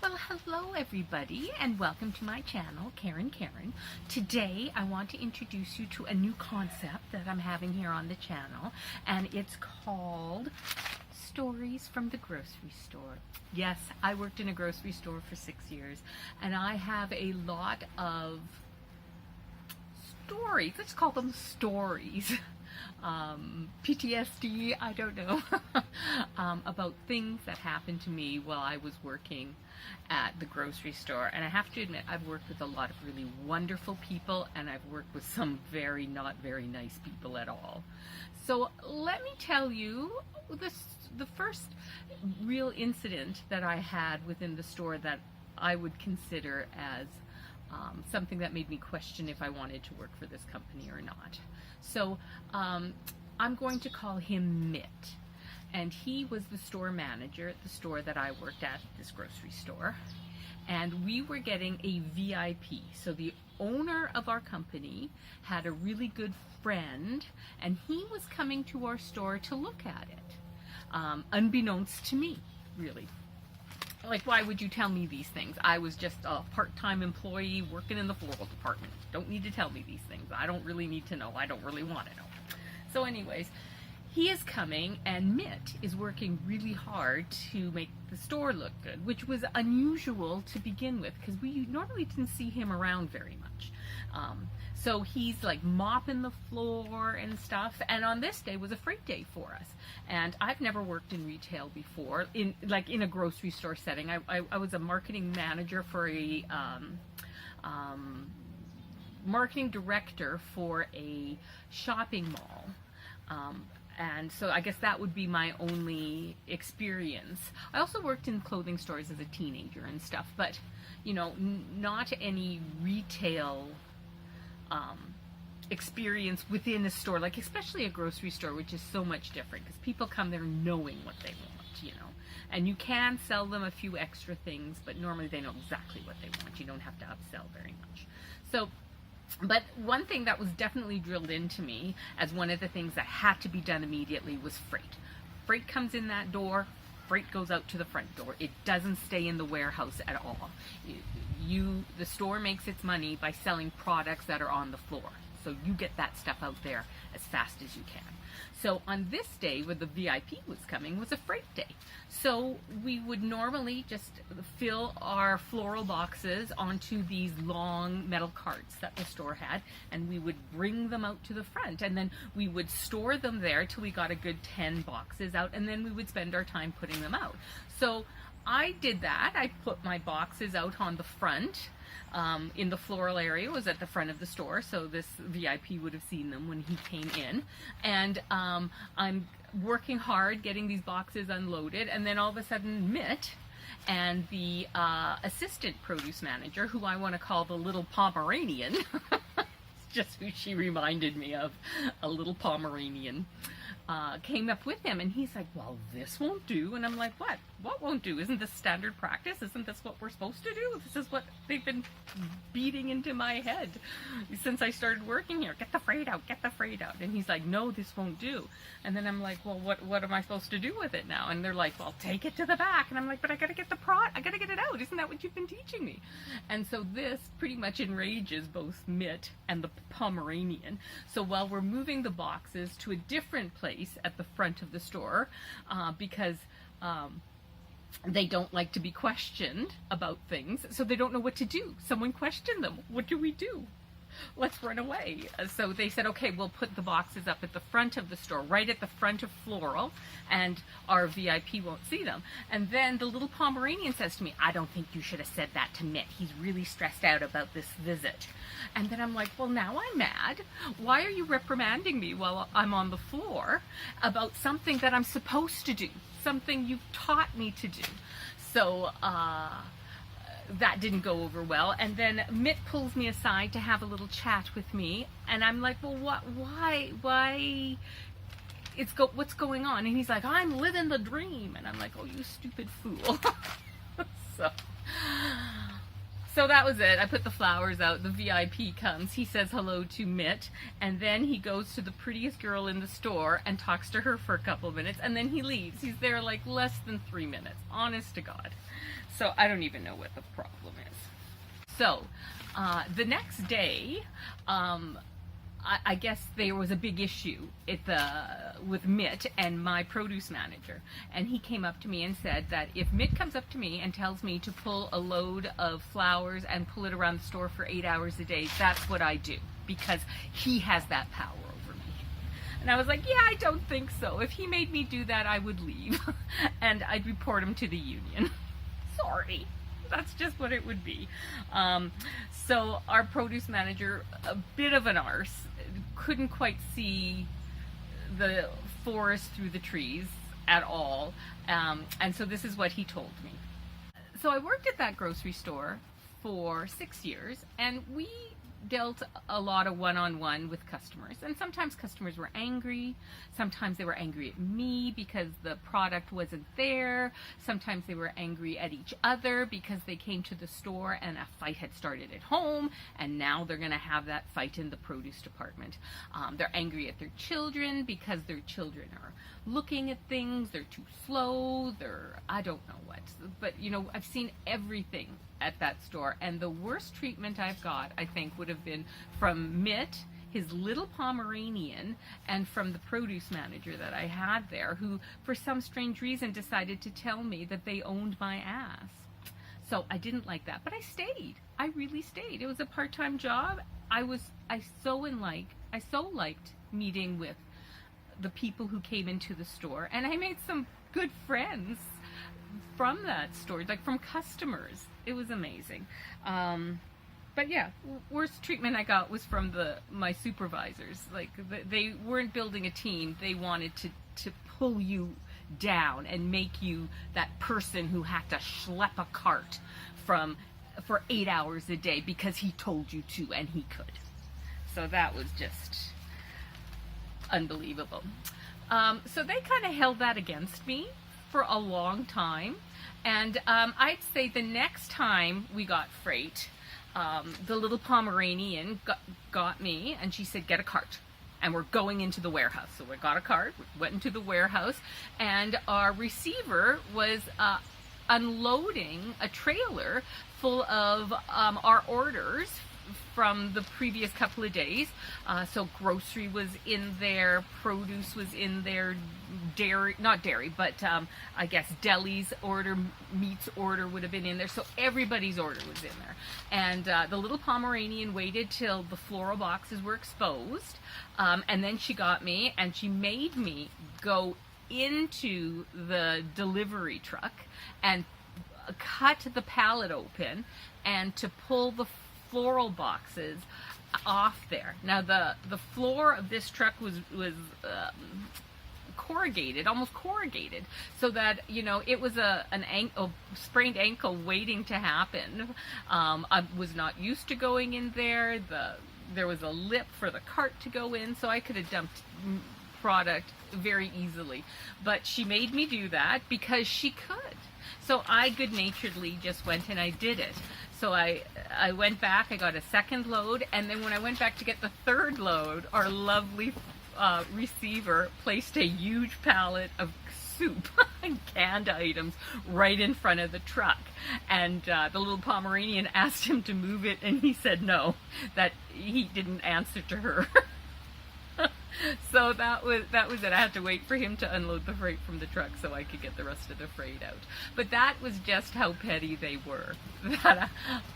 Well, hello everybody, and welcome to my channel, Karen. Today I want to introduce you to a new concept that I'm having here on the channel, and it's called Stories from the Grocery Store. Yes, I worked in a grocery store for 6 years, and I have a lot of stories, let's call them stories, PTSD, I don't know, about things that happened to me while I was working at the grocery store. And I have to admit, I've worked with a lot of really wonderful people, and I've worked with some not very nice people at all. So let me tell you the first real incident that I had within the store that I would consider as something that made me question if I wanted to work for this company or not. So I'm going to call him Mitt. And he was the store manager at the store that I worked at, this grocery store. And we were getting a VIP. So the owner of our company had a really good friend, and he was coming to our store to look at it, unbeknownst to me, really. Like, why would you tell me these things? I was just a part-time employee working in the floral department. Don't need to tell me these things. I don't really need to know. I don't really want to know. So anyways, he is coming, and Mitt is working really hard to make the store look good, which was unusual to begin with because we normally didn't see him around very much. So he's like mopping the floor and stuff, and on this day was a freight day for us. And I've never worked in retail before, in a grocery store setting. I was a marketing manager for a marketing director for a shopping mall. And so I guess that would be my only experience. I also worked in clothing stores as a teenager and stuff, but you know, not any retail experience within a store, like especially a grocery store, which is so much different because people come there knowing what they want, you know. And you can sell them a few extra things, but normally they know exactly what they want. You don't have to upsell very much. So, but one thing that was definitely drilled into me as one of the things that had to be done immediately was freight. Freight comes in that door, freight goes out to the front door. It doesn't stay in the warehouse at all. The store makes its money by selling products that are on the floor. So you get that stuff out there as fast as you can. So on this day where the VIP was coming was a freight day. So we would normally just fill our floral boxes onto these long metal carts that the store had, and we would bring them out to the front, and then we would store them there till we got a good 10 boxes out, and then we would spend our time putting them out. So I did that. I put my boxes out on the front. In the floral area, was at the front of the store, so this VIP would have seen them when he came in. And I'm working hard getting these boxes unloaded, and then all of a sudden Mitt and the assistant produce manager, who I want to call the little Pomeranian, just who she reminded me of, a little Pomeranian, came up with him, and he's like, well, this won't do. And I'm like, what won't do? Isn't this standard practice? Isn't this what we're supposed to do? This is what they've been beating into my head since I started working here. Get the freight out, get the freight out. And he's like, no, this won't do. And then I'm like, well, what am I supposed to do with it now? And they're like, well, take it to the back. And I'm like, but I gotta get I gotta get it out. Isn't that what you've been teaching me? And so this pretty much enrages both Mitt and the Pomeranian. So while we're moving the boxes to a different place at the front of the store, because they don't like to be questioned about things, so they don't know what to do. Someone questioned them. What do we do? Let's run away. So they said, okay, we'll put the boxes up at the front of the store, right at the front of floral, and our VIP won't see them. And then the little Pomeranian says to me, I don't think you should have said that to Mitt. He's really stressed out about this visit. And then I'm like, well, now I'm mad. Why are you reprimanding me while I'm on the floor about something that I'm supposed to do, something you've taught me to do? So, that didn't go over well. And then Mitt pulls me aside to have a little chat with me, and I'm like, well, why what's going on? And he's like, I'm living the dream. And I'm like, oh, you stupid fool. So that was it. I put the flowers out. The VIP comes. He says hello to Mitt, and then he goes to the prettiest girl in the store and talks to her for a couple of minutes, and then he leaves. He's there like less than 3 minutes. Honest to God. So I don't even know what the problem is. So the next day, I guess there was a big issue with Mitt and my produce manager. And he came up to me and said that if Mitt comes up to me and tells me to pull a load of flowers and pull it around the store for 8 hours a day, that's what I do, because he has that power over me. And I was like, yeah, I don't think so. If he made me do that, I would leave. And I'd report him to the union. Sorry. That's just what it would be. So our produce manager, a bit of an arse, couldn't quite see the forest through the trees at all. And so this is what he told me. So I worked at that grocery store for 6 years, and we dealt a lot of one-on-one with customers, and sometimes customers were angry, sometimes they were angry at me because the product wasn't there, sometimes they were angry at each other because they came to the store and a fight had started at home, and now they're going to have that fight in the produce department. They're angry at their children because their children are looking at things, they're too slow, I don't know what, but you know, I've seen everything at that store, and the worst treatment I've got, I think, would have been from Mitt, his little Pomeranian, and from the produce manager that I had there, who for some strange reason decided to tell me that they owned my ass. So I didn't like that, but I stayed. I really stayed. It was a part-time job. I so liked meeting with the people who came into the store, and I made some good friends from that store, like from customers. It was amazing. But yeah, worst treatment I got was from my supervisors. Like, they weren't building a team. They wanted to pull you down and make you that person who had to schlep a cart for 8 hours a day because he told you to and he could. So that was just unbelievable. So they kind of held that against me for a long time. And I'd say the next time we got freight, the little Pomeranian got me, and she said, get a cart. And we're going into the warehouse. So we got a cart, went into the warehouse, and our receiver was unloading a trailer full of our orders from the previous couple of days. So grocery was in there, produce was in there, not dairy, but I guess deli's order, meat's order would have been in there. So everybody's order was in there. And the little Pomeranian waited till the floral boxes were exposed. And then she got me, and she made me go into the delivery truck and cut the pallet open and to pull the floral boxes off there. Now the floor of this truck was corrugated, almost corrugated, so that, you know, it was a sprained ankle waiting to happen. I was not used to going in there. There was a lip for the cart to go in, so I could have dumped product very easily. But she made me do that because she could. So I good-naturedly just went and I did it. So I went back, I got a second load, and then when I went back to get the third load, our lovely receiver placed a huge pallet of soup and canned items right in front of the truck. And the little Pomeranian asked him to move it, and he said no, that he didn't answer to her. So that was it. I had to wait for him to unload the freight from the truck so I could get the rest of the freight out. But that was just how petty they were. That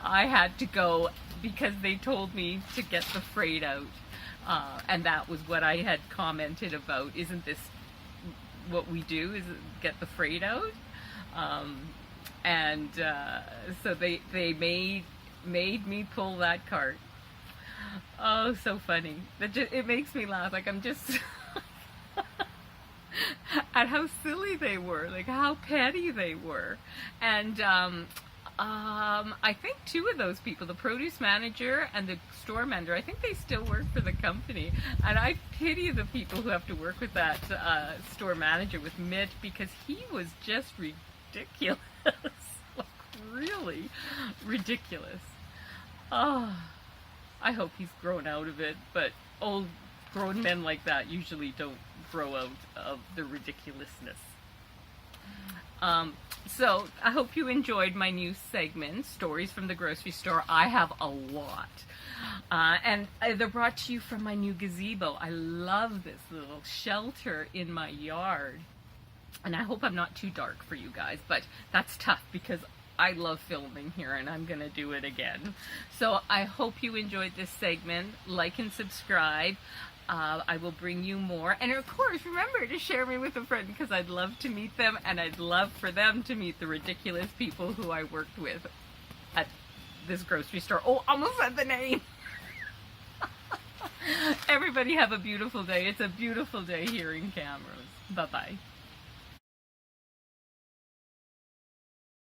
I had to go because they told me to get the freight out. And that was what I had commented about. Isn't this what we do, is get the freight out? So they made me pull that cart. Oh, so funny. It makes me laugh. Like, I'm just at how silly they were, like how petty they were. And I think two of those people, the produce manager and the store manager, I think they still work for the company. And I pity the people who have to work with that store manager, with Mitt, because he was just ridiculous. Like, really ridiculous. Oh, I hope he's grown out of it, but old grown men like that usually don't grow out of the ridiculousness. So I hope you enjoyed my new segment, Stories from the Grocery Store. I have a lot. And they're brought to you from my new gazebo. I love this little shelter in my yard. And I hope I'm not too dark for you guys, but that's tough because I love filming here and I'm going to do it again. So I hope you enjoyed this segment. Like and subscribe. I will bring you more. And of course, remember to share me with a friend because I'd love to meet them and I'd love for them to meet the ridiculous people who I worked with at this grocery store. Oh, almost said the name. Everybody have a beautiful day. It's a beautiful day here in Camrose. Bye-bye.